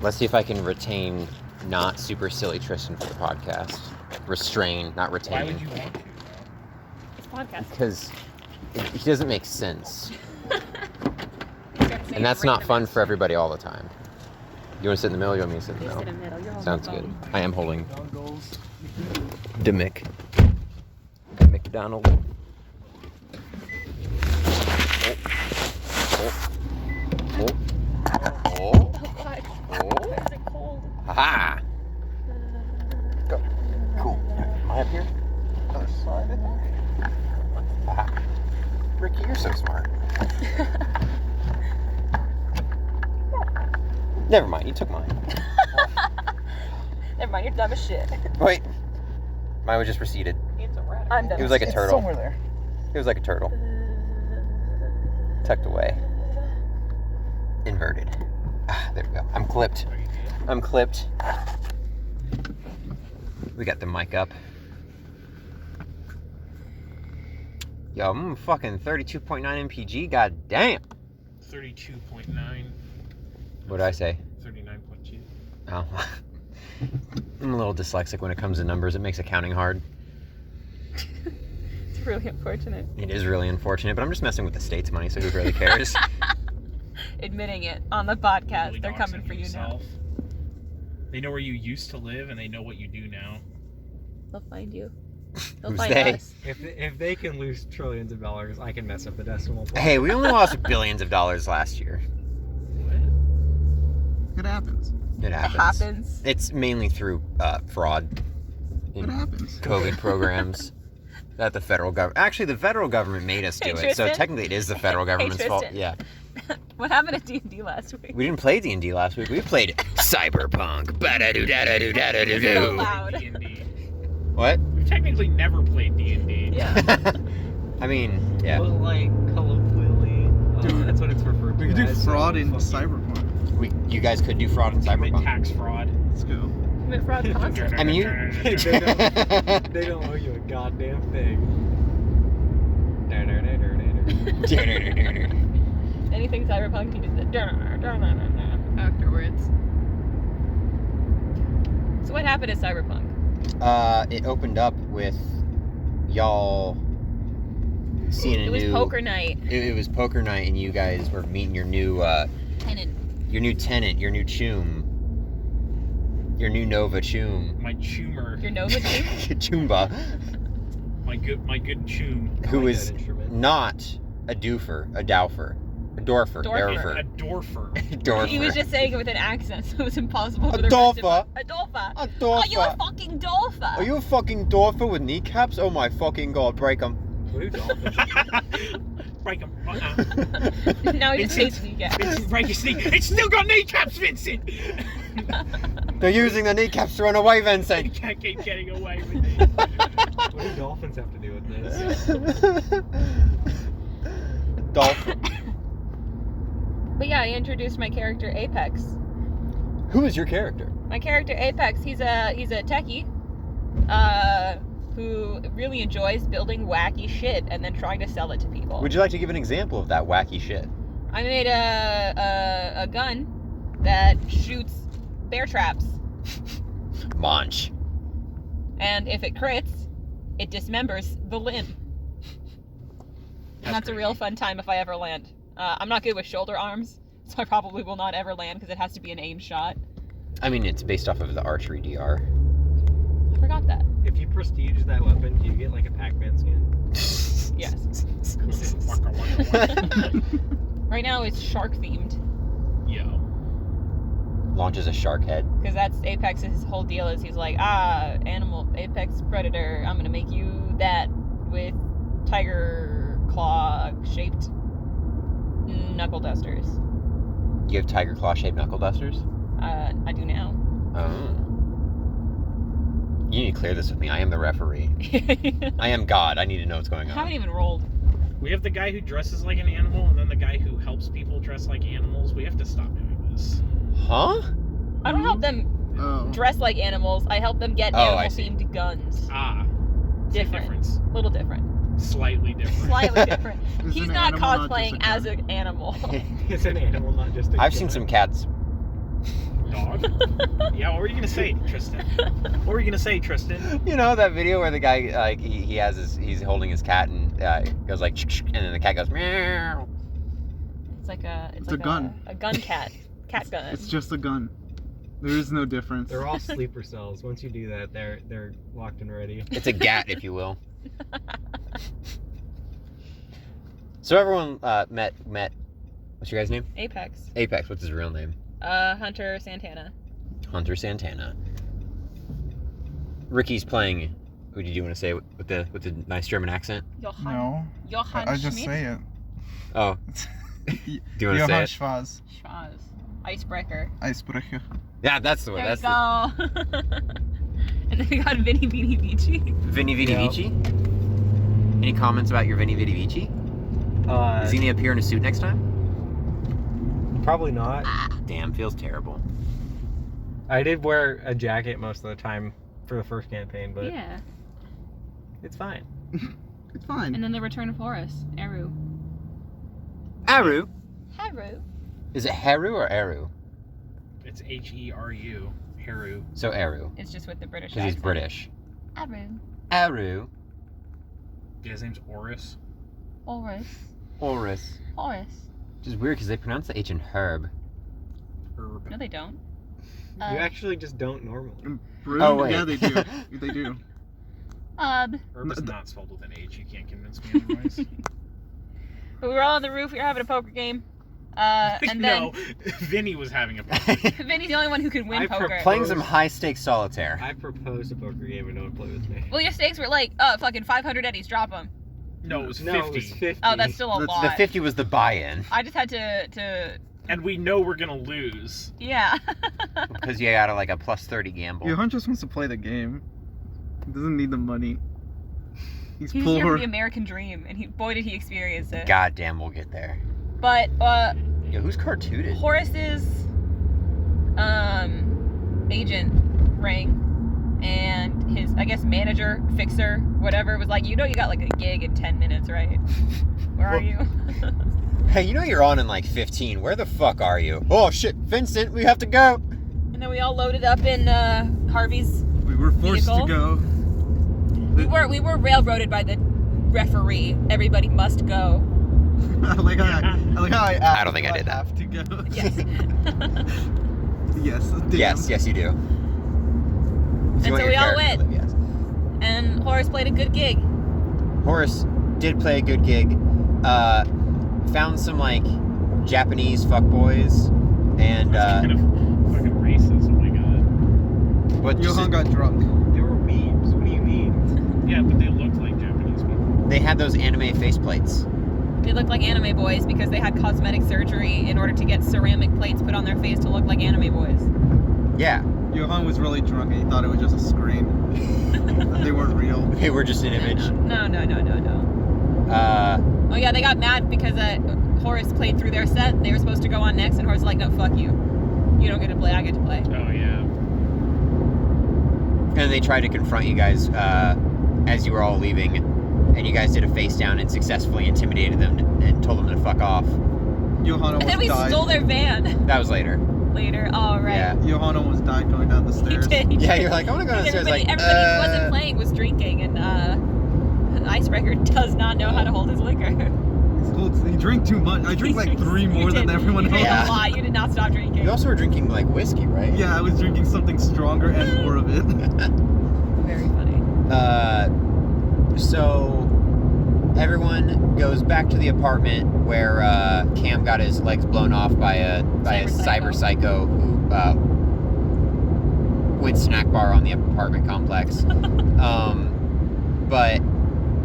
Let's see if I can retain not super silly Tristan for the podcast. Restrain, not retain. Why would you want to? It's podcast. Because it doesn't make sense. And that's not fun for everybody all the time. You want to sit in the middle? You want me to sit in the middle? Sit in the middle. You're holding Sounds the good. phone. I am holding Dongles. Demick. McDonald. Oh, God. Is it cold? Haha! Go. Cool. Am I up here? Oh, sorry. Haha. Ricky, you're so smart. Never mind, you took mine. Never mind, you're dumb as shit. Wait. Mine was just receded. I'm dumb. It was like a It's turtle. somewhere there. It was like a turtle. Tucked away. Inverted. Ah, there we go. I'm clipped. I'm clipped. We got the mic up. Yo, I'm fucking 32.9 MPG, god damn. 32.9. What did I say? 39.2. Oh. I'm a little dyslexic when it comes to numbers. It makes accounting hard. It's really unfortunate. It is really unfortunate, but I'm just messing with the state's money, so who really cares? Admitting it on the podcast. Really They're coming doxing for you yourself. They know where you used to live, and they know what you do now. now. They'll find you. They'll Who's find they? us. If they can lose trillions of dollars, I can mess up the decimal point. Hey, we only lost billions of dollars last year. What? It happens. It It happens. happens. It's mainly through fraud It in happens. COVID programs that the federal government... Actually, the federal government made us do Hey, it, so Tristan? technically it is the federal government's fault. Tristan. Yeah. What happened at D&D last week? We didn't play D&D last week. We played Cyberpunk. Ba-da-do-da-da-do-da-da-do-do. So loud. D&D. What? We've technically never played D&D. Yeah. I mean, yeah. But like colloquially, that's what it's referred to. We could do as, fraud so in fuck Cyberpunk. You guys could do fraud in Commit Cyberpunk. tax fraud. Let's go. Commit fraud constantly. I mean, you. they don't owe you a goddamn thing. Anything cyberpunk, you just afterwards. So what happened at Cyberpunk? It opened up with y'all seeing a It was new... poker night. It was poker night, and you guys were meeting your new Tenant. your new tenant, your new choom, your new Nova choom, My choomer. Your Nova team? Choomba, My good choom. who like is that instrument. not a doofer, a dower, a dorfer, Dorfer. A dorfer. dorfer. He was just saying it with an accent, so it was impossible A for the rest of dolpher. us. A dolpher. a Are you a dorfer. fucking dolpher? Are you a fucking dorfer with kneecaps? Oh my fucking god, break them. What do dolphins? Break him. Now he just Vincent. hates kneecaps. Vincent, break his knee. It's still got kneecaps, Vincent! They're using the kneecaps to run away, You Vincent. can't keep getting away with it. What do dolphins have to do with this? Dolphin. But yeah, I introduced my character Apex. Who is your character? My character Apex, he's a techie, who really enjoys building wacky shit and then trying to sell it to people. Would you like to give an example of that wacky shit? I made a gun that shoots bear traps, Munch. and if it crits, it dismembers the limb. And that's a real fun time if I ever land. I'm not good with shoulder arms, so I probably will not ever land because it has to be an aim shot. I mean, it's based off of the archery DR. I forgot that. If you prestige that weapon, do you get like a Pac-Man skin? Yes. Waka, waka, waka. Right now it's shark themed Yo. Launches a shark head. because that's Apex's whole deal. Is he's like, animal Apex predator. I'm gonna make you that with tiger claw shaped knuckle dusters. You have tiger claw shaped knuckle dusters? I do now. Oh. You need to clear this with me. I am the referee. I am God. I need to know what's going I haven't on. even rolled. We have the guy who dresses like an animal, and then the guy who helps people dress like animals. We have to stop doing this. Huh? I don't help them Oh. dress like animals. I help them get Oh, I see. animal-themed guns. Ah. Same Different. difference. Little different. Slightly different. Slightly different. Is He's an not animal not cosplaying just a as gun? an animal. It's an animal, not just a I've seen gun. some cats. Dog? Yeah, what were you gonna say, Tristan? What were you gonna say, Tristan? You know that video where the guy like he's holding his cat and it goes like and then the cat goes meow. It's like a It's a gun. A gun cat. Cat gun. It's just a gun. There is no difference. They're all sleeper cells. Once you do that, they're locked and ready. It's a gat, if you will. So everyone met. What's your guy's name? Apex. Apex. What's his real name? Hunter Santana. Hunter Santana. Ricky's playing. Who did you want to say with the nice German accent? Johann. No. Johann I just Schmidt? say it. Oh. Do you want to say Johann it? Schwaz. Schwaz. Icebreaker. Icebreaker. Yeah, that's the one. There That's we go. And then we got Vinny Vini Vici. Vinny Vidi Yeah. Vici. Any comments about your Vinny Vidi Vici? Is he gonna appear in a suit next time? Probably not. Damn, feels terrible. I did wear a jacket most of the time for the first campaign, but Yeah. it's fine. It's fine. And then the return of Horus. Eru. Aru. Haru. Is it Heru or Eru? It's Heru. Heru. So Eru, It's just with the British because he's accent. British. Aru. Aru. Yeah, his name's Oris. Horus. Horus. Horus. Which is weird because they pronounce the H in herb. Herb. No, they don't. You actually just don't normally. Broom? Oh, wait. Yeah, they do. They do. Herb is not spelled with an H. You can't convince me otherwise. But we were all on the roof. We were having a poker game. And then No, Vinny was having a poker. Vinny's the only one who could win I poker. Playing some high stakes solitaire. I proposed a poker game and no one played with me. Well, your stakes were like, fucking 500 eddies. Drop them. No, it was 50. No, it was 50. Oh, that's still a That's lot. The 50 was the buy-in. I just had to And we know we're gonna lose. yeah. Because you got like a plus 30 gamble. Johann just wants to play the game. He doesn't need the money. He's He's here for poor. the American dream, and boy did he experience it. God damn, we'll get there. But Yo, who's cartooted? Horace's agent rang, and his manager, fixer, whatever, was like, you got like a gig in 10 minutes, right? Where are you? Hey, you're on in like 15. Where the fuck are you? Oh shit, Vincent, we have to go. And then we all loaded up in Harvey's. We were forced Vehicle? to go. We were railroaded by the referee. Everybody must go. I like how I asked. I don't think I if did that. Have to go. Yes. Yes. Yes, you do. And so we all went. Yes. And Horace played a good gig. Horace did play a good gig. Found some like Japanese fuckboys and That's kind of fucking racist. Oh my god. what just Johann got drunk. They were weebs. What do you mean? Yeah, but they looked like Japanese people. they had those anime faceplates. They looked like anime boys because they had cosmetic surgery in order to get ceramic plates put on their face to look like anime boys. Yeah, Johann was really drunk and he thought it was just a screen. That they weren't real. they were just an image. No. Oh yeah, they got mad because Horace played through their set. They were supposed to go on next, and Horace was like, no, fuck you. You don't get to play, I get to play. Oh yeah. And they tried to confront you guys as you were all leaving, and you guys did a face down and successfully intimidated them and told them to fuck off. Johann And almost then we died. stole their van That was later. later. Oh, right. Yeah. Johann almost died going down the He stairs. did. Yeah, you're like, I want to go downstairs. Everybody, Like, everybody who wasn't playing was drinking, and Icebreaker does not know how to hold his liquor. He drank too much. I drank like 3 You more than did. everyone You else. did Yeah. a lot. You did not stop drinking. You also were drinking like whiskey, right? Yeah, I was drinking something stronger and more of it. Very funny. So everyone goes back to the apartment where Cam got his legs blown off by a cyber psycho who went snack bar on the apartment complex. But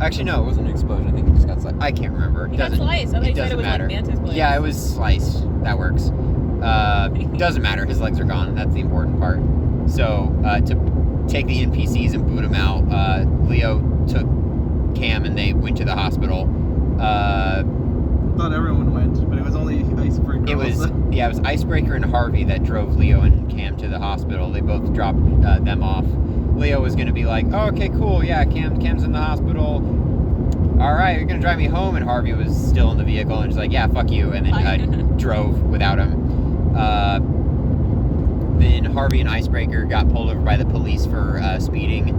actually, no, it wasn't an explosion. I think it just got sliced. I can't remember. He got sliced. I thought It you said doesn't it was matter. like Mantis blades. Yeah, it was sliced. That works. Doesn't matter. His legs are gone. That's the important part. So to take the NPCs and boot them out, Leo took Cam and they went to the hospital. Thought everyone went, but it was only Icebreaker. It was also. yeah, it was Icebreaker and Harvey that drove Leo and Cam to the hospital. They both dropped them off. Leo was gonna be like, oh, okay, cool, yeah, Cam's in the hospital. All right, you're gonna drive me home, and Harvey was still in the vehicle and just like, yeah, fuck you, and then drove without him. Then Harvey and Icebreaker got pulled over by the police for speeding,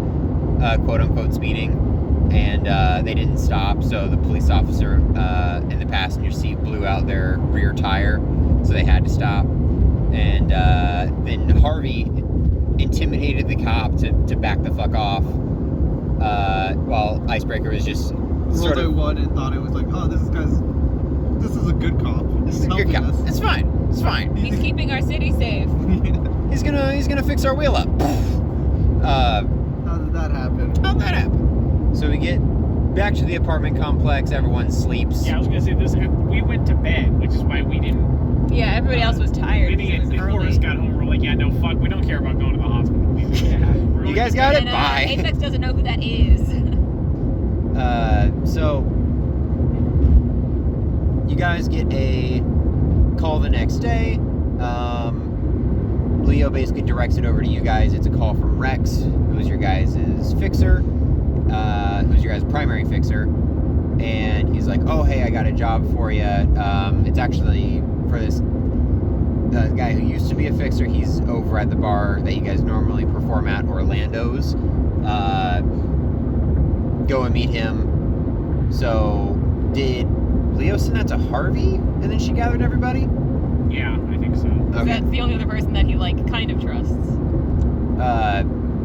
quote unquote speeding, and they didn't stop. So the police officer in the passenger seat blew out their rear tire, so they had to stop. And then Harvey intimidated the cop to back the fuck off, while Icebreaker was just sort of one and thought it was like, oh, this is a good cop. This is a good cop. It's fine. It's fine. He's keeping our city safe. He's gonna fix our wheel up. How did that happen? How'd that happen? So we get back to the apartment complex. Everyone sleeps. Yeah, I was gonna say this. We went to bed, which is why we didn't. Yeah, everybody else was tired. Vinny and Forrest got home. We're like, yeah, no, fuck. We don't care about going to the hospital. We're You guys got it? And, Bye. Apex doesn't know who that is. So you guys get a call the next day. Leo basically directs it over to you guys. It's a call from Rex, who's your guys' fixer, who's your guys' primary fixer. And he's like, oh, hey, I got a job for you. It's actually for this guy who used to be a fixer. He's over at the bar that you guys normally perform at, Orlando's. Go and meet him. So, did Leo send that to Harvey, and then she gathered everybody? Yeah, I think so. Okay. That's the only other person that he, like, kind of trusts.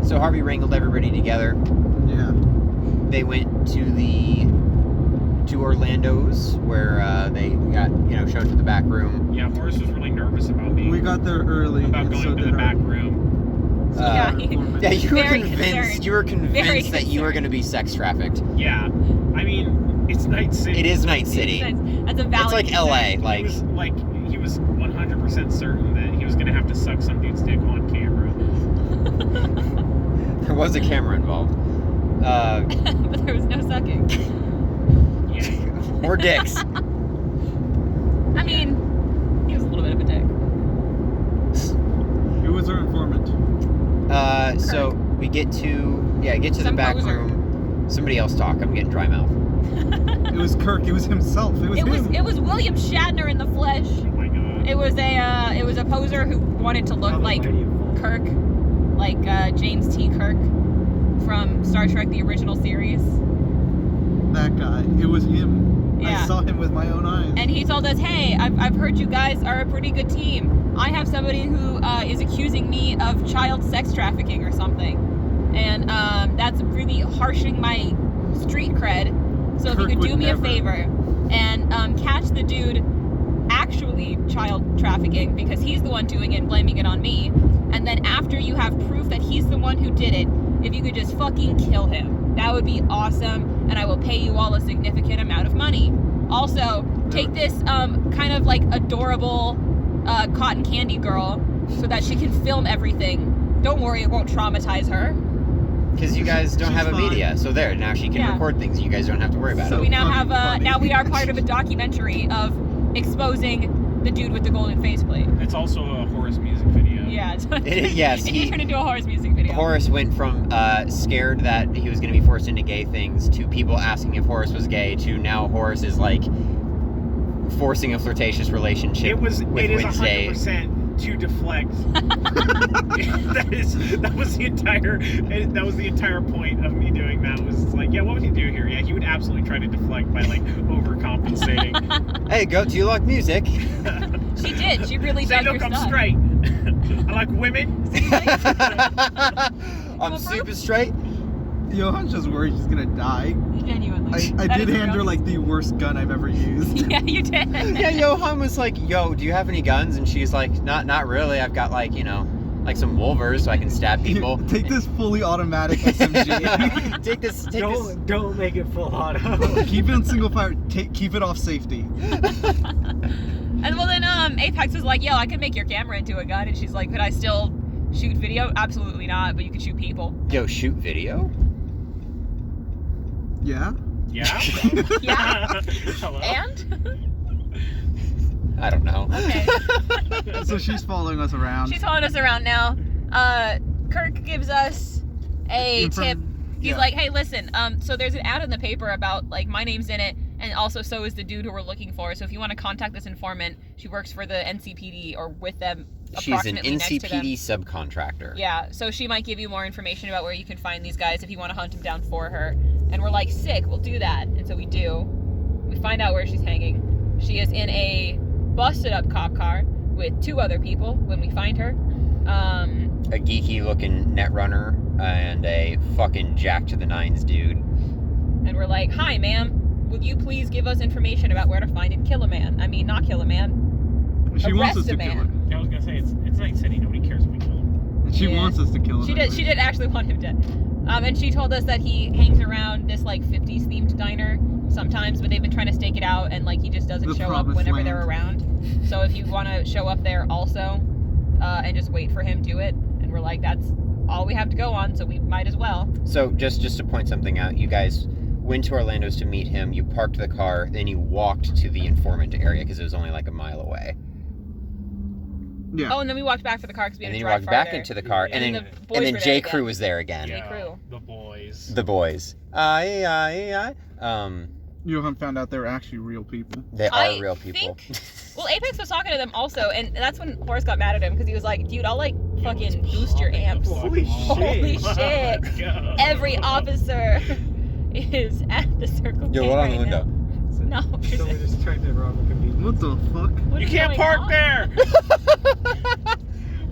So Harvey wrangled everybody together. Yeah. They went to Orlando's, where they got, shown to the back room. Yeah, Forrest was really nervous about me. We got there early. About and going so to did the back our- room. Yeah, Yeah, you were Very convinced. concerned. You were Very convinced that you were concerned. going to be sex trafficked. Yeah, I mean, it's Night City. It is Night City. That's a valid It's like concern. LA. He was 100% certain that he was gonna have to suck some dude's dick on camera. There was a camera involved. But there was no sucking. Yeah. Or dicks. I mean, he was a little bit of a dick. Who was our informant? So we get to the Some back poser. room. Somebody else talk. I'm getting dry mouth. It was Kirk. It was himself. It was him. It was William Shatner in the flesh. Oh my god. It was a poser who wanted to look like Kirk, like James T. Kirk from Star Trek: The Original Series. That guy. It was him. Yeah. I saw him with my own eyes. And he told us, hey, I've heard you guys are a pretty good team. I have somebody who is accusing me of child sex trafficking or something. And that's really harshing my street cred. So if Kirk you could would do me never. a favor and catch the dude actually child trafficking, because he's the one doing it and blaming it on me. And then after you have proof that he's the one who did it, if you could just fucking kill him, that would be awesome. And I will pay you all a significant amount of money. Also, take this kind of like adorable cotton candy girl so that she can film everything. Don't worry, it won't traumatize her. Because you guys don't She's have a fine. media, so there. Now she can Yeah. record things. You guys don't have to worry about So it. we now fucking have funny. now we are part of a documentary of exposing the dude with the golden faceplate. It's also a Horace music video. Yeah. Yes, He turned into a Horace music video. Horace went from scared that he was going to be forced into gay things to people asking if Horace was gay to now Horace is like forcing a flirtatious relationship It is with Wednesday. 100% to deflect. that was the entire point of me doing that. Was like, yeah, what would he do here? Yeah, he would absolutely try to deflect by like overcompensating. Hey, do you like music? She did. She really Say, dug her look, I'm stuff. straight. I like women. I'm super straight. Johan's just worried she's gonna die. Genuinely. I That did is hand her real. like the worst gun I've ever used. Yeah, you did. Yeah, Johan was like, yo, do you have any guns? And she's like, not really. I've got like, like some Wolvers so I can stab people. Take this fully automatic SMG. take this. Don't make it full auto. Keep it in single fire. Keep it off safety. And well then Apex was like, yo, I can make your camera into a gun. And she's like, could I still shoot video? Absolutely not, but you could shoot people. Yo, shoot video? Yeah. Yeah. Yeah. Hello. And? I don't know. Okay. So she's following us around. She's following us around now. Kirk gives us a tip. He's yeah. like, hey, listen, so there's an ad in the paper about, like, my name's in it, and also so is the dude who we're looking for. So if you want to contact this informant, she works for the NCPD or with them She's an approximately next to them. NCPD subcontractor. Yeah, so she might give you more information about where you can find these guys if you want to hunt them down for her. And we're like, sick, we'll do that. And so we do. We find out where she's hanging. She is in a busted up cop car with 2 other people when we find her. A geeky looking netrunner and a fucking Jack to the Nines dude. And we're like, hi, ma'am. Would you please give us information about where to find and kill a man? I mean, not kill a man. She wants us Arrest a to kill man. him. I was gonna say it's Night City. Nobody cares if we kill him. And she Yeah. wants us to kill him. She did actually want him dead. And she told us that he hangs around this like 50s themed diner sometimes, but they've been trying to stake it out and like he just doesn't The show up promised whenever land. they're around. So if you want to show up there also and just wait for him, do it. And we're like, that's all we have to go on, so we might as well. So just to point something out, you guys went to Orlando's to meet him, you parked the car, then you walked to the informant area because it was only like a mile away. Yeah. Oh, and then we walked back for the car because we had And then to you drive walked back farther. into the car, Yeah. and And then the boys and then were J. there Crew again. was there again. Yeah. Crew. The boys. The boys. Johan found out they were actually real people. They are I real people. Well, Apex was talking to them also, and that's when Horace got mad at him because he was like, dude, I'll like fucking boost your amps. Holy Holy shit. shit. Let's go. Every officer is at the Circle Yo, K what on right the window? now. No. Someone just tried to rob a convenience. What the fuck? What You is can't going park on? there.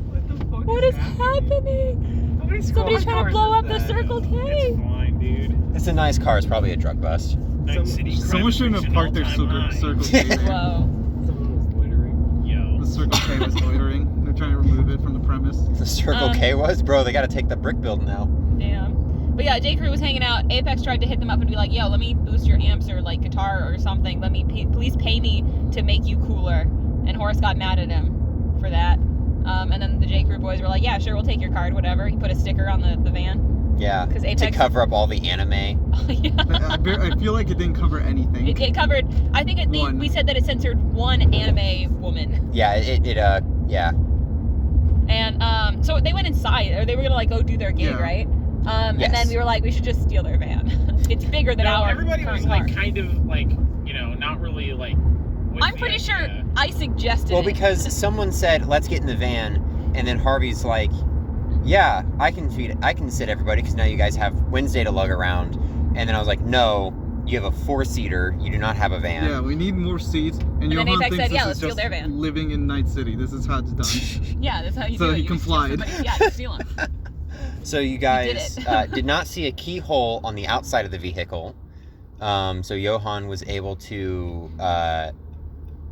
What the fuck What is happening? How many Somebody's squad trying to cars blow is up the that? Circle K. It's fine, dude. It's a nice car. It's probably a drug bust. Night City. Someone shouldn't have parked their Circle K there. Whoa. Someone was loitering. Yo. The Circle K was loitering. They're trying to remove it from the premise. The Circle K was? Bro, they gotta take the brick build now. Damn. But yeah, J. Crew was hanging out. Apex tried to hit them up and be like, yo, let me boost your amps or like guitar or something. Let me please pay me to make you cooler. And Horace got mad at him for that. And then the J. Crew boys were like, yeah, sure, we'll take your card, whatever. He put a sticker on the van. Yeah. 'Cause To Apex- cover up all the anime. Yeah. I feel like it didn't cover anything. It covered, I think One. we said that it censored one anime woman. Yeah, yeah. And so they went inside, or they were gonna like go do their gig, Yeah. right? And Yes. then we were like, we should just steal their van. It's bigger than No, our everybody current was like car. kind of like, you know, not really like. with I'm the pretty sure idea. I suggested Well, it. because someone said, let's get in the van, and then Harvey's like, yeah, I can sit everybody, because now you guys have Wednesday to lug around. And then I was like, no, you have a 4-seater, you do not have a van. Yeah, we need more seats. And then Johan Apex thinks said, yeah, this let's is steal just their van. living in Night City. This is how it's done. Yeah, that's how you So do it. he You steal complied. somebody- Yeah, you steal them. So you guys did it. did not see a keyhole on the outside of the vehicle. So Johan was able to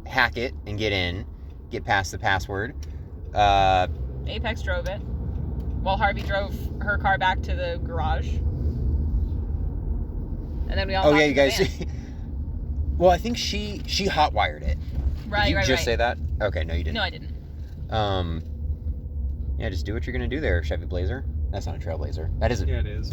hack it and get past the password. Apex drove it, while Harvey drove her car back to the garage. And then we all Oh got yeah, in you the guys. van. Well, I think she hotwired it. Right, Did you right, just right. say that? Okay, no, you didn't. No, I didn't. Yeah, just do what you're gonna do there, Chevy Blazer. That's not a Trailblazer. That isn't. Yeah, it is.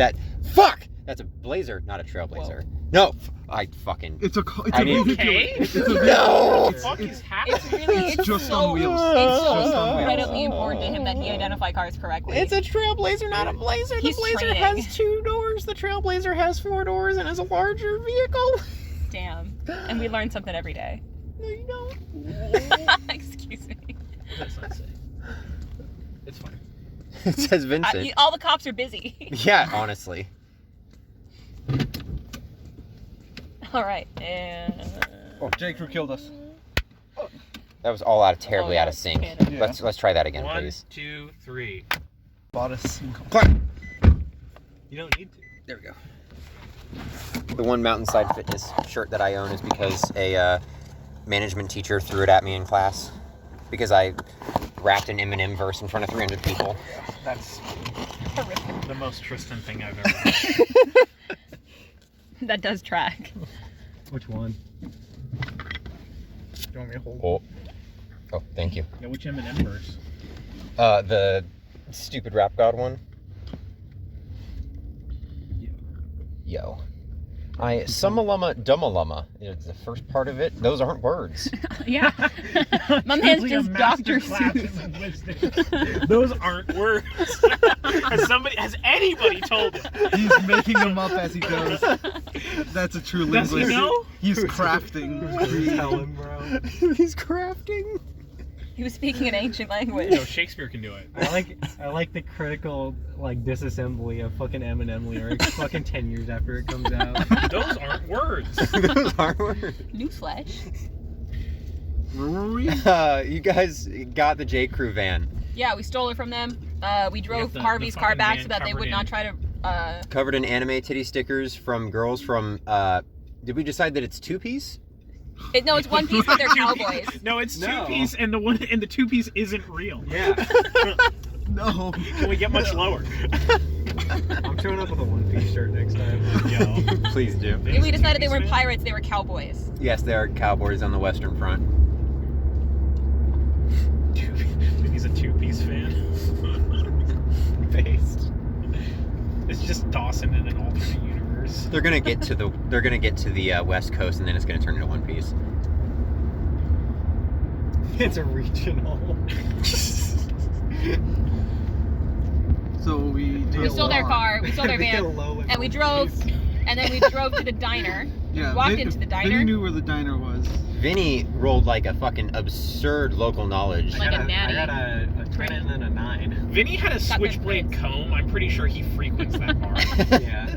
Fuck! That's a Blazer, not a Trailblazer. No, I fucking. It's a I need- vehicle. Okay. It's a vehicle. No! What the fuck is happening? It's really, It's just so, on wheels. It's so Just on wheels. incredibly important to him that he identify cars correctly. It's a Trailblazer, not a Blazer. He's the Blazer training. has 2 doors. The Trailblazer has 4 doors and is a larger vehicle. Damn. And we learn something every day. No, you don't. Excuse me. That's not safe. It's fine. It says Vincent. All the cops are busy. Yeah, honestly. All right. And... Oh, J. Crew killed us. That was all terribly Oh, yeah, out of sync. it's Yeah. Let's try that again, 1, please. 2, 3. Bought us. Clap. You don't need to. There we go. The one Mountainside Fitness shirt that I own is because a management teacher threw it at me in class because I rapped an Eminem verse in front of 300 people. That's horrific. the most Tristan thing I've ever heard. That does track. Which one? You want me to hold? Oh, thank you. Yeah, which Eminem verse? The stupid rap god one. Yo. Sumalama Dumalama is the first part of it. Those aren't words. Yeah. My man's Truly a just Dr. masterclass Seuss. in linguistics. Those aren't words. Has anybody told him? He's making them up as he goes. That's a true Does he linguist. know? He's crafting. Tell him, bro. He's crafting. He was speaking an ancient language. No, Shakespeare can do it. I like the critical like disassembly of fucking Eminem lyrics fucking 10 years after it comes out. Those aren't words. Those aren't words. Newsflash. Where were we? You guys got the J. Crew van. Yeah, we stole it from them. We drove the Harvey's car fucking back van so that they covered would in- not try to. Covered in anime titty stickers from girls from, did we decide that it's two-piece? No, it's one piece, but they're cowboys. No, it's No. 2-piece, and the 2-piece isn't real. Yeah. No. Can we get much lower? I'm showing up with a one-piece shirt next time. Yo. Please do. We decided they weren't fan? pirates; they were cowboys. Yes, they are cowboys on the Western Front. He's a 2-piece fan. Based. It's just Dawson in an alternate universe. They're gonna get to the West Coast, and then it's gonna turn into One Piece. It's a regional. So we We stole their car, we stole their van, Low and we drove, and then we drove to the diner. Yeah, Walked into the diner. Vinny knew where the diner was. Vinny rolled like a fucking absurd local knowledge. Like a natty. I got a 10 and then a 9. Vinny had a Got their switchblade prints. comb. I'm pretty sure he frequents that bar. Yeah.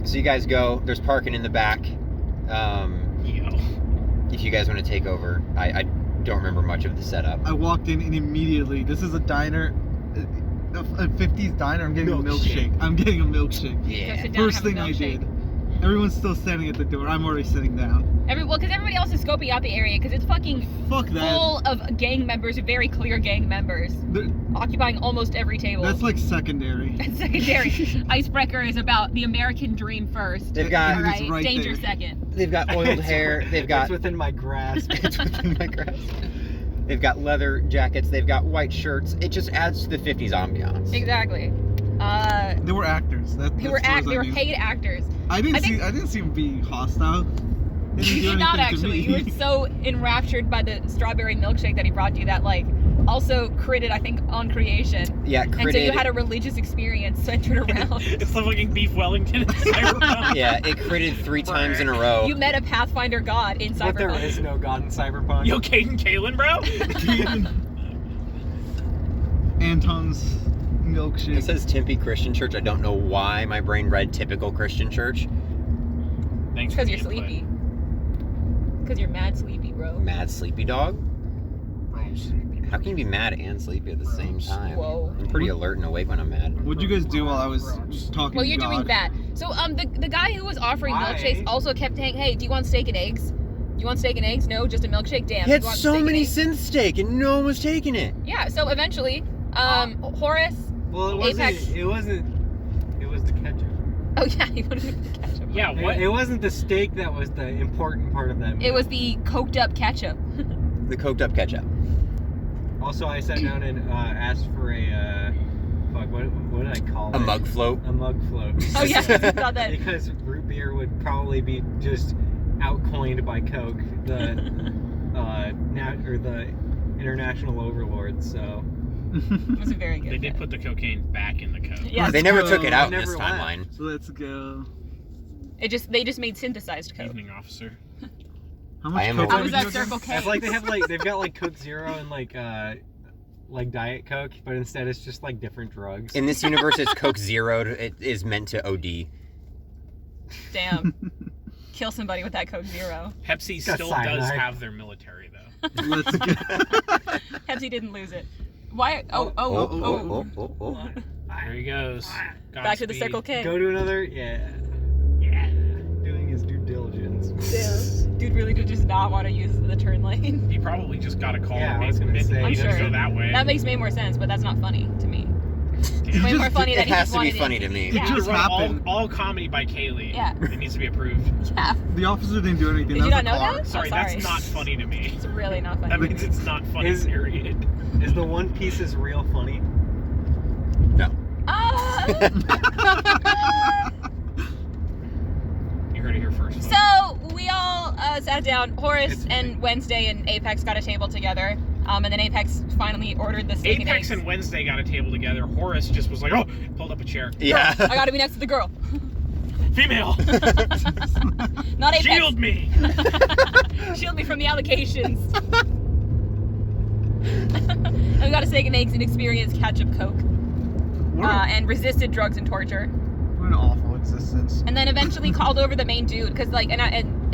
So you guys go. There's parking in the back. Yo. If you guys want to take over, I don't remember much of the setup. I walked in and immediately, this is a diner, a 50s diner. I'm getting a Milkshake. milkshake. I'm getting a milkshake. Go Yeah. sit down and First have a thing I milkshake. did. Everyone's still standing at the door. I'm already sitting down. Well, because everybody else is scoping out the area because it's fucking Fuck that. full of gang members, very clear gang members, Th- occupying almost every table. That's like secondary. And secondary. Icebreaker is about the American dream first. They've got All It's right, right danger there. second. they've got oiled hair. They've got It's within my grasp. it's within my grasp. They've got leather jackets. They've got white shirts. It just adds to the 50s ambiance. Exactly. They were actors. They were paid actors. I didn't I think- see them being hostile. They didn't You do did not anything to actually. me. You were so enraptured by the strawberry milkshake that he brought you that like also critted, I think, on creation. Yeah, And so critted. you had a religious experience centered around. It's the fucking beef Wellington in Cyberpunk. Yeah, it critted 3 times in a row. You met a Pathfinder god in But there Cyberpunk. is no god in Cyberpunk. Yo, Caden Kalen, bro. Anton's milkshake. It says Tempe Christian Church. I don't know why my brain read typical Christian church. Thanks for Because the you're input. sleepy. Because you're mad sleepy, bro. Mad sleepy dog? How can you be mad and sleepy at the same time? Whoa. I'm pretty alert and awake when I'm mad. What'd you guys do while I was talking Well, to you're God? doing that. So, the guy who was offering Why? milkshakes also kept saying, "Hey, do you want steak and eggs? You want steak and eggs? No, just a milkshake. Damn. He had you want so steak and many eggs?" synth steak and no one was taking it. Yeah. So eventually, Horace. Well, it wasn't. Apex. It wasn't. It was the ketchup. Oh yeah, he wanted the ketchup. Yeah, what? It wasn't the steak that was the important part of that meal. It was the coked up ketchup. The coked up ketchup. Also, I sat down and asked for a fuck. What did I call it? A mug float. A mug float. Oh yeah, you thought that. Because root beer would probably be just outcoined by Coke, the the international overlords. So It was a very good. They did fit. put the cocaine back in the Coke. Yeah. They never Let's took go. it out in Never this left. timeline. Let's go. They just made synthesized coke. Evening, officer. How I much am Coke How How was did that you Circle get? K? it's like they've got like Coke Zero and like Diet Coke, but instead it's just like different drugs. In this universe, it's Coke Zero. It is meant to OD. Damn. Kill somebody with that Coke Zero. Pepsi Got still does cyanide. have their military, though. Let's go. Pepsi didn't lose it. Why? Oh. There he goes. Back to the Godspeed. Circle K. Go to another. Yeah. Doing his due diligence. Damn. Dude really did just not want to use the turn lane. He probably just got a call. Yeah, and I was gonna say, I'm he doesn't sure. go that way. That makes way more sense, but that's not funny to me. Damn. Way more funny that It he has just to be wanted funny it. to me. It Yeah. just Run happened. all comedy by Kaylee. Yeah. It needs to be approved. Yeah. The officer didn't do anything. Did you That not was know a car. that? Sorry, Oh, sorry. that's not funny to me. It's really not funny. That means it's not funny, Is- period. Is the One Piece's real funny? No. Ah! You heard it here first. folks. So we all sat down. Horace It's and Wednesday and Apex got a table together, and then Apex finally ordered the steak and Apex eggs. and Wednesday got a table together. Horace just was like, oh, pulled up a chair. Yeah. I gotta be next to the girl. Female. Not Apex. Shield me. Shield me from the allegations. And we got to say Nate's an experienced ketchup coke. And resisted drugs and torture. What an awful existence. And then eventually called over the main dude, because like, and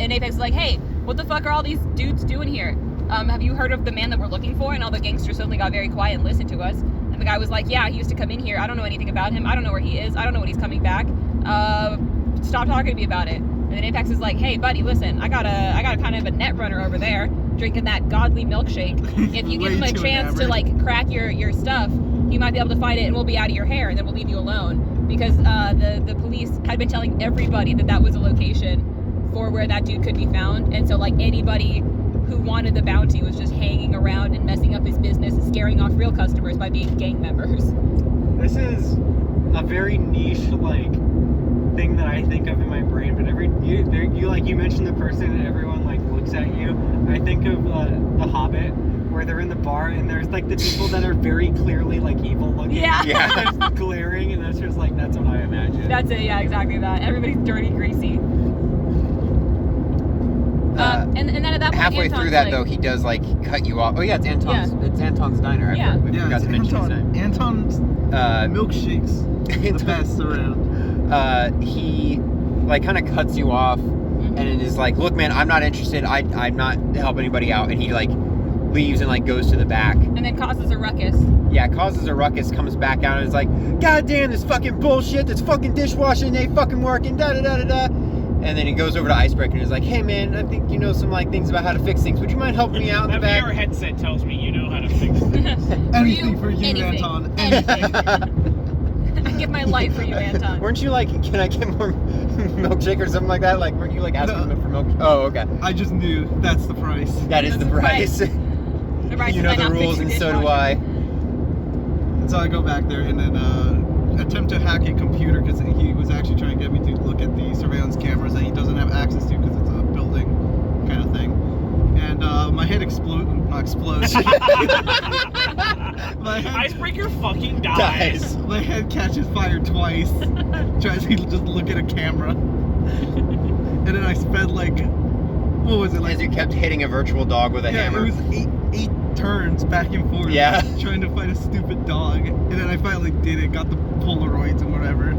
Apex was like, hey, what the fuck are all these dudes doing here? Have you heard of the man that we're looking for? And all the gangsters suddenly got very quiet and listened to us. And the guy was like, yeah, he used to come in here. I don't know anything about him. I don't know where he is. I don't know when he's coming back. Stop talking to me about it. And then Apex is like, hey, buddy, listen, I got a kind of a net runner over there drinking that godly milkshake. If you give him a chance to like crack your stuff, you might be able to find it and we'll be out of your hair and then we'll leave you alone. Because the police had been telling everybody that was a location for where that dude could be found. And so like anybody who wanted the bounty was just hanging around and messing up his business and scaring off real customers by being gang members. This is a very niche like thing that I think of in my brain. But you mentioned the person and everyone like looks at you. I think of The Hobbit, where they're in the bar and there's like the people that are very clearly like evil looking. Yeah. Just glaring, and that's just like that's what I imagine. That's it. Yeah, exactly that. Everybody's dirty, greasy. And then at that point, halfway Anton's through that like, though, he does like cut you off. Oh yeah, it's Anton's diner. Yeah. We forgot it's to mention his name. Anton's milkshakes, the best around. He like kind of cuts you off and it is like, look man, I'm not interested. I'm not help anybody out. And he like leaves and like goes to the back. And then causes a ruckus. Yeah, causes a ruckus, comes back out and is like, God damn this fucking bullshit, this fucking dishwashing ain't fucking working, da da da da da. And then he goes over to Icebreaker and is like, hey man, I think you know some like things about how to fix things. Would you mind helping me out in the That back? VR headset tells me you know how to fix things. Anything for you, anything. Anton. Anything. I give my life for you, Anton. Weren't you like, can I get more milkshake or something like that? Like, weren't you like asking No. him for milk? Oh, okay. I just knew that's the price. That is That's the the price. price. The price You is know I the not fix rules your and so do dishwasher. I. And so I go back there and then attempt to hack a computer because he was actually trying to get me to look at the surveillance cameras that he doesn't have access to because it's a building kind of thing. And my head explodes. My head, Icebreaker fucking dies. my head catches fire twice. Tries to just look at a camera. And then I spent like, what was it like? As you kept hitting a virtual dog with a Yeah, hammer. it was eight turns back and forth. Yeah. Trying to fight a stupid dog. And then I finally did it, got the Polaroids and whatever,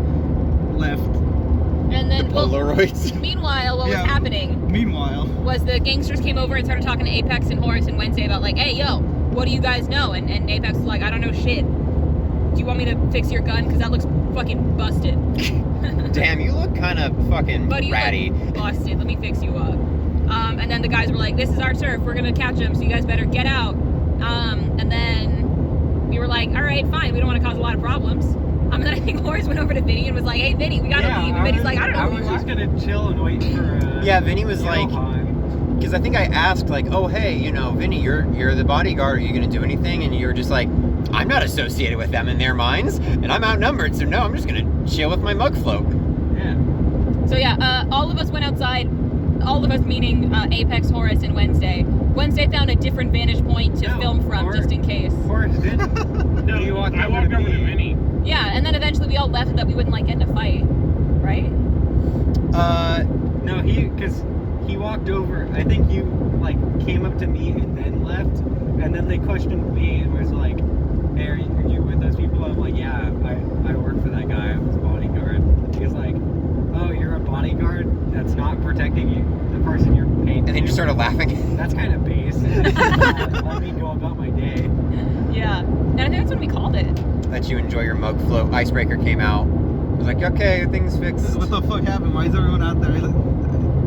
left. And then, The Polaroids. meanwhile, what was Yeah. happening Meanwhile, was the gangsters came over and started talking to Apex and Horace and Wednesday about like, hey, yo, what do you guys know? And Apex was like, I don't know shit. Do you want me to fix your gun? Because that looks fucking busted. Damn, you look kind of fucking Buddy, you ratty. look busted. Let me fix you up. And then the guys were like, this is our turf. We're going to catch him, so you guys better get out. And then we were like, all right, fine. We don't want to cause a lot of problems. And then I think Horace went over to Vinny and was like, hey, Vinny, we got to leave. And Vinny's like, I don't know who was you just are. gonna chill and wait for. Yeah, Vinny was like, Johan. because I think I asked like, oh hey, you know, Vinny, you're the bodyguard. Are you gonna do anything? And you were just like, I'm not associated with them in their minds, and I'm outnumbered, so no, I'm just gonna chill with my mug float. Yeah. So yeah, all of us went outside. All of us meaning Apex, Horace, and Wednesday. Wednesday found a different vantage point to No, film from, Horace- just in case. Horace didn't. No, You walked I over walked to over to me. Vinny. Yeah, and then eventually we all left so that we wouldn't like get in a fight, right? No, because he walked over. I think you like came up to me and then left, and then they questioned me and was like, "Hey, are you with those people?" I'm like, "Yeah, I work for that guy. I'm his bodyguard." He was like, "Oh, you're a bodyguard that's not protecting you, the person you're paid." And then you started laughing. That's kind of base. Let me go about my day. Yeah, and I think that's when we called it. Let you enjoy your mug float. Icebreaker came out. I was like, okay, thing's fixed. what the fuck happened? Why is everyone out there?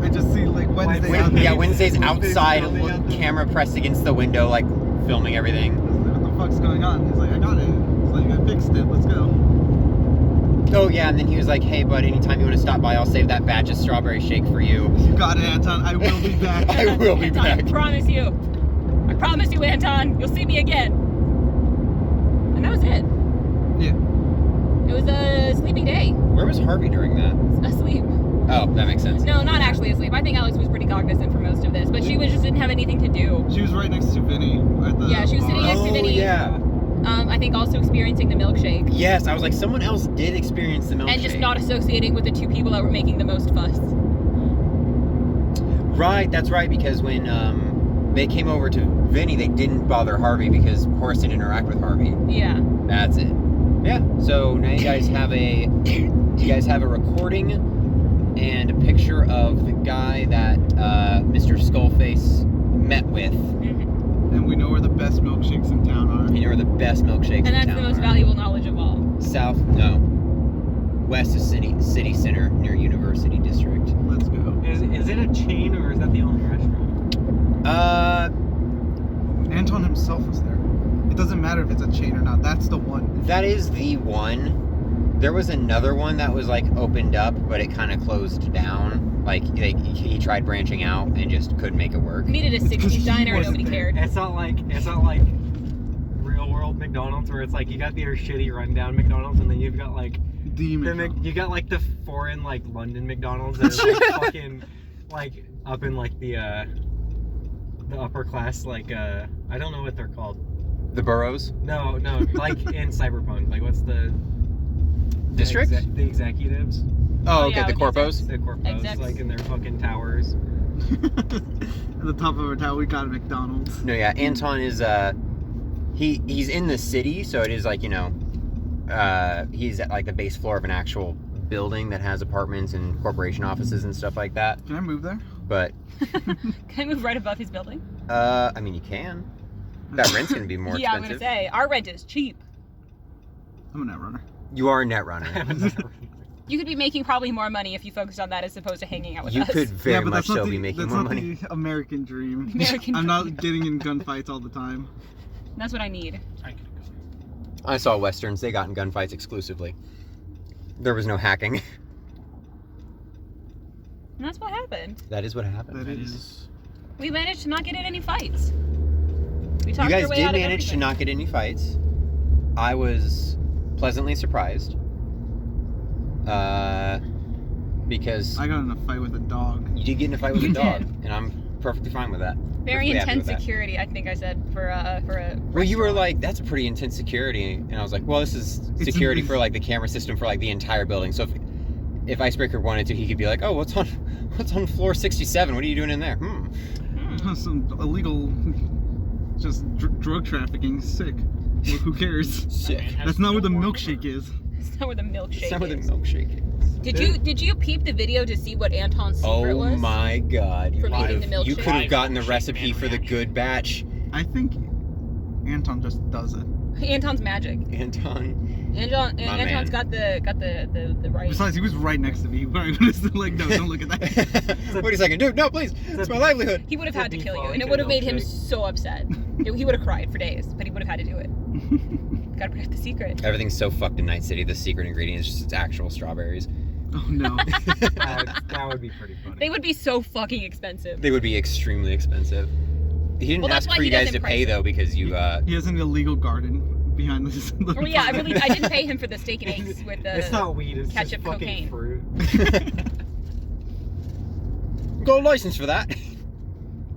I just see like Wednesday out there. Yeah, Wednesday's Wednesday's outside, out there. camera pressed against the window, like filming everything. What the fuck's going on? He's like, I got it. He's like, I fixed it. Let's go. Oh yeah, and then he was like, hey bud, anytime you want to stop by, I'll save that batch of strawberry shake for you. You got it, Anton. I will be back. I will be Anton, back. I promise you. I promise you, Anton. You'll see me again. And that was it. Yeah. It was a sleepy day. Where was Harvey during that? Asleep. Oh, that makes sense. No, not actually asleep. I think Alex was pretty cognizant for most of this, but she was just didn't have anything to do. She was right next to Vinny at the. Yeah, she was sitting next to Vinny. Yeah. I I think also experiencing the milkshake. Yes, I was like, someone else did experience the milkshake. And just not associating with the two people that were making the most fuss. Right, that's right, because when they came over to Vinny, they didn't bother Harvey because Horace didn't interact with Harvey. Yeah. That's it. Yeah, so now you guys have a recording and a picture of the guy that Mr. Skullface met with. Mm-hmm. And we know where the best milkshakes in town are. You know where the best milkshakes And in that's town the most are. valuable knowledge of all. West of city center near University District. Let's go. Is it a chain or is that the only restaurant? Anton himself was there. It doesn't matter if it's a chain or not. That's the one. That is the one. There was another one that was like opened up, but it kind of closed down. Like he tried branching out and just couldn't make it work. We needed a 60s diner and nobody cared. It's not like real world McDonald's where it's like you got your shitty rundown McDonald's and then you've got like The McDonald's. you got like the foreign like London McDonald's that are like fucking like up in like the upper class like I don't know what they're called. The boroughs? No, like in Cyberpunk. Like what's the District? The executives. Oh, Oh, okay, yeah, the with corpos. The corpos, Execs. like in their fucking towers. At the top of our tower, we got a McDonald's. No, yeah, Anton is he's in the city, so it is like, you know, he's at like the base floor of an actual building that has apartments and corporation offices and stuff like that. Can I move there? But Can I move right above his building? I mean, you can. That rent's gonna be more Yeah, I'm expensive. gonna say our rent is cheap. I'm a net runner. You are a net runner. You could be making probably more money if you focused on that as opposed to hanging out with You us. could very but much that's not so the- be making that's more not money. the American dream. American I'm dream. not getting in gunfights all the time. That's what I need. I could go. I saw westerns; they got in gunfights exclusively. There was no hacking. And that's what happened. That is what happened. That is. We managed to not get in any fights. We You talked guys our way did out of manage to everything. not get any fights. I was pleasantly surprised. Because I got in a fight with a dog. you did get in a fight with You a dog, did. and I'm perfectly fine with that. Very Perfectly happy intense with that. security, I think I said, for a Well, you were restaurant. like, that's a pretty intense security, and I was like, well, this is It's security in- for like the camera system for like the entire building. So if Icebreaker wanted to, he could be like, oh, what's on floor 67? What are you doing in there? Some illegal, just drug trafficking. Sick. Well, who cares? Sick. Man has That's not where the no more milkshake liver. is. That's not where the milkshake That's not where the is. milkshake is. Did you peep the video to see what Anton's secret Oh was? my god. You For could making have the milkshake? you could have gotten the Milkshake recipe man for the reaction. good batch, I think Anton just does it. Anton's magic. Anton. Anton's got the right. Besides, he was right next to me. But I was like, no, don't look at that. Wait a second, dude, no, please. It's my livelihood. He would have It's a had to kill you, default and it would have made him milkshake. so upset. He would have cried for days, but he would have had to do it. Gotta protect the secret. Everything's so fucked in Night City. The secret ingredient is just actual strawberries. Oh no. That would be pretty funny. They would be so fucking expensive. They would be extremely expensive. He didn't Well, that's ask why for he you guys doesn't to pay price it. though because you He has an illegal garden behind this. Oh yeah, I didn't pay him for the steak and eggs with the. It's not weed. It's ketchup, just fucking cocaine. fruit. got a license for that.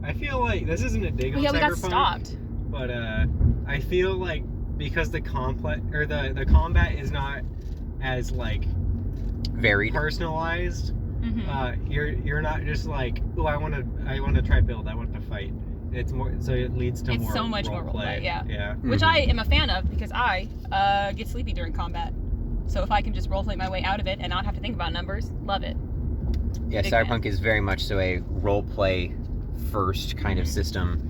I feel like this isn't a dig Oh on yeah, we got Cyberpunk, stopped. but I feel like because the combat is not as like Varied. personalized, Mm-hmm. you're not just like, oh, I want to try build, I want to fight. It's more, so it leads to It's more so much more roleplay, yeah. Yeah. Which Mhm. I am a fan of because I get sleepy during combat. So if I can just roleplay my way out of it and not have to think about numbers, love it. Yeah, Big fan. Cyberpunk is very much so a role play first kind of system.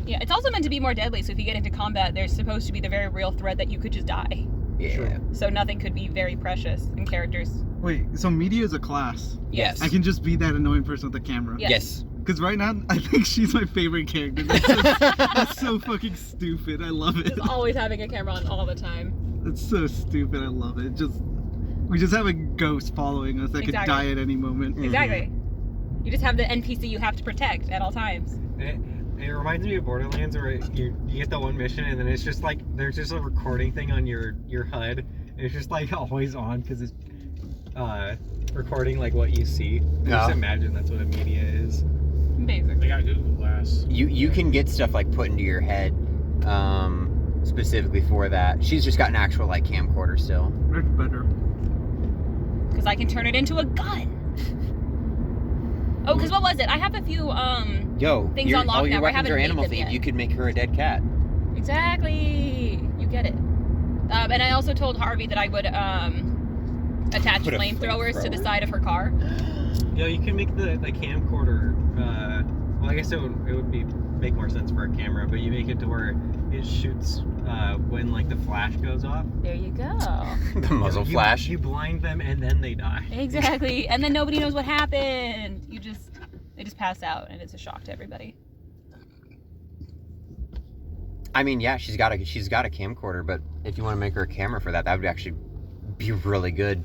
Yeah, it's also meant to be more deadly. So if you get into combat, there's supposed to be the very real threat that you could just die. Yeah. Sure. So nothing could be very precious in characters. Wait, so media is a class. Yes. I can just be that annoying person with the camera. Yes. Yes. Because right now, I think she's my favorite character. That's so fucking stupid. I love it. Just always having a camera on all the time. It's so stupid. I love it. We just have a ghost following us that could Exactly. die at any moment. Mhm. Exactly. You just have the NPC you have to protect at all times. It reminds me of Borderlands where you get the one mission and then it's just like there's just a recording thing on your HUD. And it's just like always on because it's recording like what you see. I Yeah. just imagine that's what a media is. They Basically. got Google Glass. You can get stuff like put into your head. specifically for that. She's just got an actual like camcorder still. It's better. Because I can turn it into a gun. Oh, because what was it? I have a few Yo, things your, unlocked all your now. I weapons haven't are made animal them themed. yet. You could make her a dead cat. Exactly. You get it. And I also told Harvey that I would attach Put a flamethrowers to the flamethrower? side of her car. Yo, you can make the camcorder. Well, I guess it would make more sense for a camera, but you make it to where it shoots when like the flash goes off. There you go. The muzzle flash. You blind them and then they die. Exactly. And then nobody knows what happened. They just pass out, and it's a shock to everybody. I mean, yeah, she's got a camcorder, but if you want to make her a camera for that, that would actually be really good.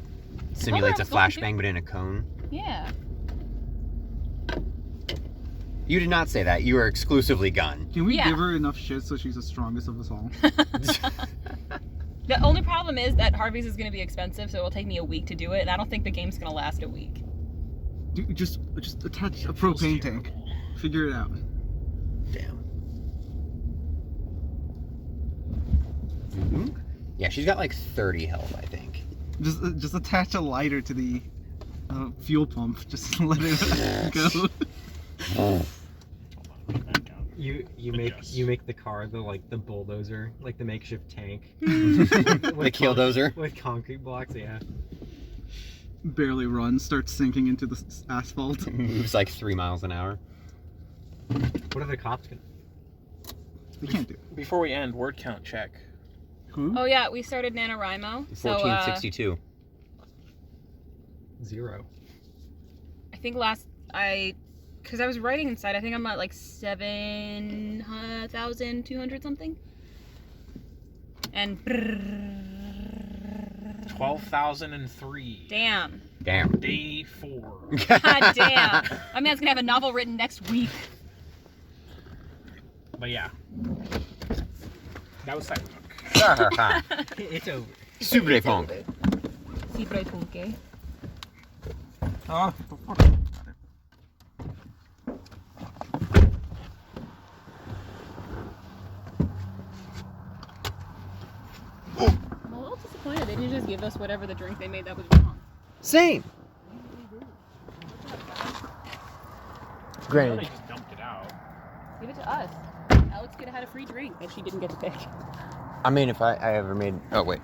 Simulates a flashbang, but in a cone. Yeah. You did not say that. You are exclusively gun. Can we Yeah. give her enough shit so she's the strongest of us all? The only problem is that Harvey's is going to be expensive, so it will take me a week to do it, and I don't think the game's going to last a week. Dude, just attach a propane tank. Figure it out. Damn. Mm-hmm. Yeah, she's got like 30 health, I think. Just attach a lighter to the fuel pump. Just let it go. You make the car the bulldozer, like the makeshift tank. The killdozer. With concrete blocks, yeah. Barely runs, starts sinking into the asphalt. Moves like 3 miles an hour. What are the cops gonna? We can't do it. Before we end, word count check. Who? Oh, yeah, we started NaNoWriMo. So, 1462. 0. I think because I was writing inside, I think I'm at like 7,200 something. And 12,003. damn. Damn. Day 4. God damn. I mean, I was gonna have a novel written next week. But yeah. That was Cyberpunk. It's over. Super punk. Siempre punke. Oh, I'm a little disappointed. They didn't just give us whatever the drink they made that was wrong. Same. They Granted. just dumped it out. Give it to us. Alex could have had a free drink if she didn't get to pick. I mean, if I ever made... Oh, wait.